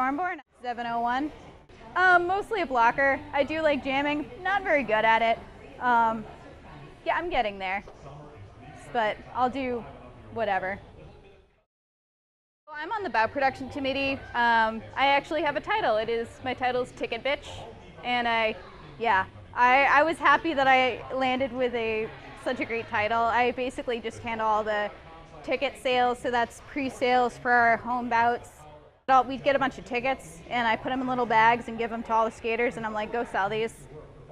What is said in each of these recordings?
Stormborn, 701. Mostly a blocker. I do like jamming, not very good at it. Yeah, I'm getting there, but I'll do whatever. Well, I'm on the bout production committee. I actually have a title. My title is Ticket Bitch, and I was happy that I landed with such a great title. I basically just handle all the ticket sales, so that's pre-sales for our home bouts. We'd get a bunch of tickets, and I put them in little bags and give them to all the skaters, and I'm like, go sell these,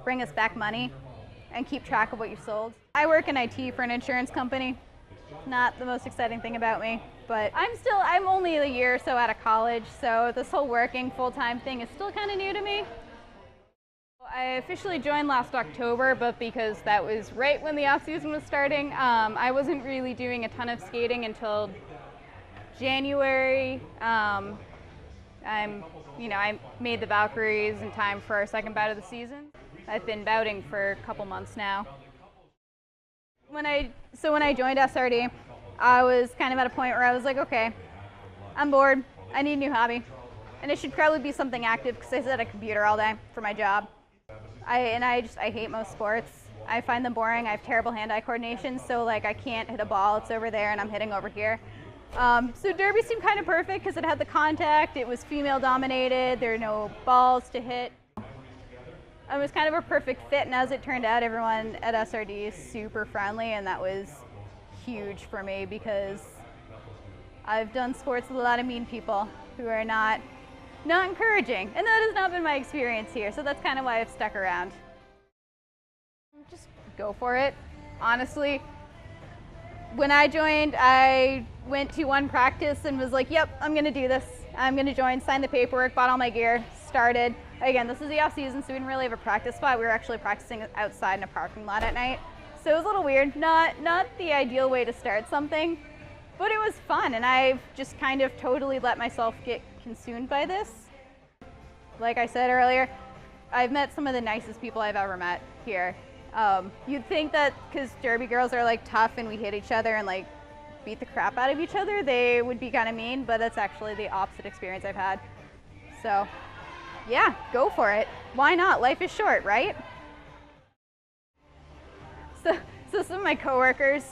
bring us back money, and keep track of what you sold. I work in IT for an insurance company. Not the most exciting thing about me, but I'm only a year or so out of college, so this whole working full-time thing is still kind of new to me. I officially joined last October, but because that was right when the off-season was starting, I wasn't really doing a ton of skating until January. I made the Valkyries in time for our second bout of the season. I've been bouting for a couple months now. When I joined SRD, I was kind of at a point where I was like, okay, I'm bored. I need a new hobby, and it should probably be something active because I sit at a computer all day for my job. I hate most sports. I find them boring. I have terrible hand-eye coordination, so like I can't hit a ball. It's over there, and I'm hitting over here. So derby seemed kind of perfect because it had the contact. It was female-dominated. There are no balls to hit. It was kind of a perfect fit, and as it turned out, everyone at SRD is super friendly, and that was huge for me because I've done sports with a lot of mean people who are not encouraging, and that has not been my experience here, so that's kind of why I've stuck around. Just go for it, honestly. When I joined, I went to one practice and was like, yep, I'm gonna do this. I'm gonna join, signed the paperwork, bought all my gear, started. Again, this is the off season, so we didn't really have a practice spot. We were actually practicing outside in a parking lot at night. So it was a little weird, not the ideal way to start something, but it was fun, and I've just kind of totally let myself get consumed by this. Like I said earlier, I've met some of the nicest people I've ever met here. You'd think that because derby girls are like tough and we hit each other and like beat the crap out of each other, they would be kind of mean, but that's actually the opposite experience I've had. So yeah, go for it. Why not? Life is short, right? So some of my coworkers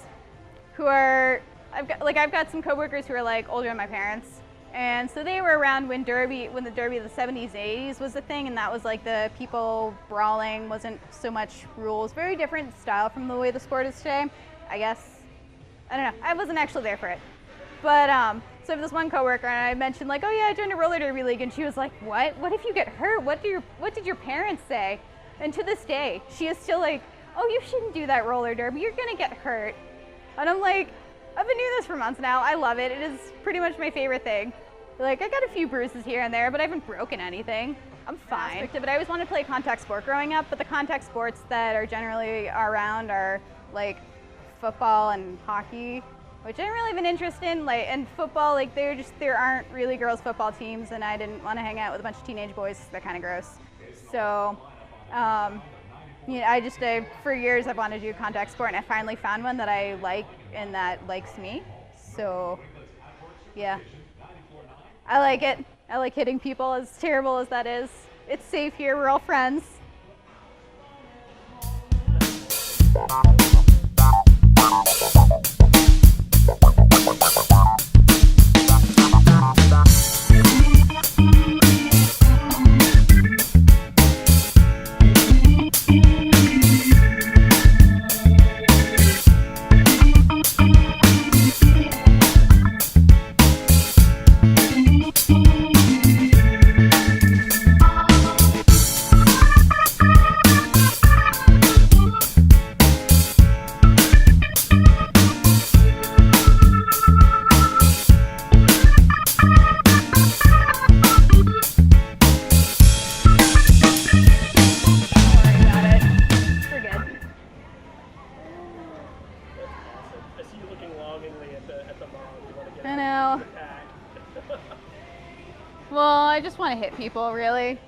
who are, I've got some coworkers who are like older than my parents. And so they were around when the derby of the 70s and 80s was the thing, and that was like the people brawling, wasn't so much rules. Very different style from the way the sport is today, I guess. I don't know, I wasn't actually there for it. But so I have this one coworker, and I mentioned like, oh yeah, I joined a roller derby league, and she was like, what? What if you get hurt? What did your parents say? And to this day, she is still like, oh, you shouldn't do that roller derby, you're gonna get hurt. And I'm like, I've been doing this for months now. I love it. It is pretty much my favorite thing. Like, I got a few bruises here and there, but I haven't broken anything. I'm fine. But I always wanted to play contact sport growing up, but the contact sports that are generally around are like football and hockey, which I don't really have an interest in. Like, and football, like there aren't really girls football teams, and I didn't want to hang out with a bunch of teenage boys. They're kind of gross. So, for years I've wanted to do contact sport, and I finally found one that I like and that likes me. So, yeah. I like it. I like hitting people, as terrible as that is. It's safe here, we're all friends. I know. Well, I just want to hit people, really.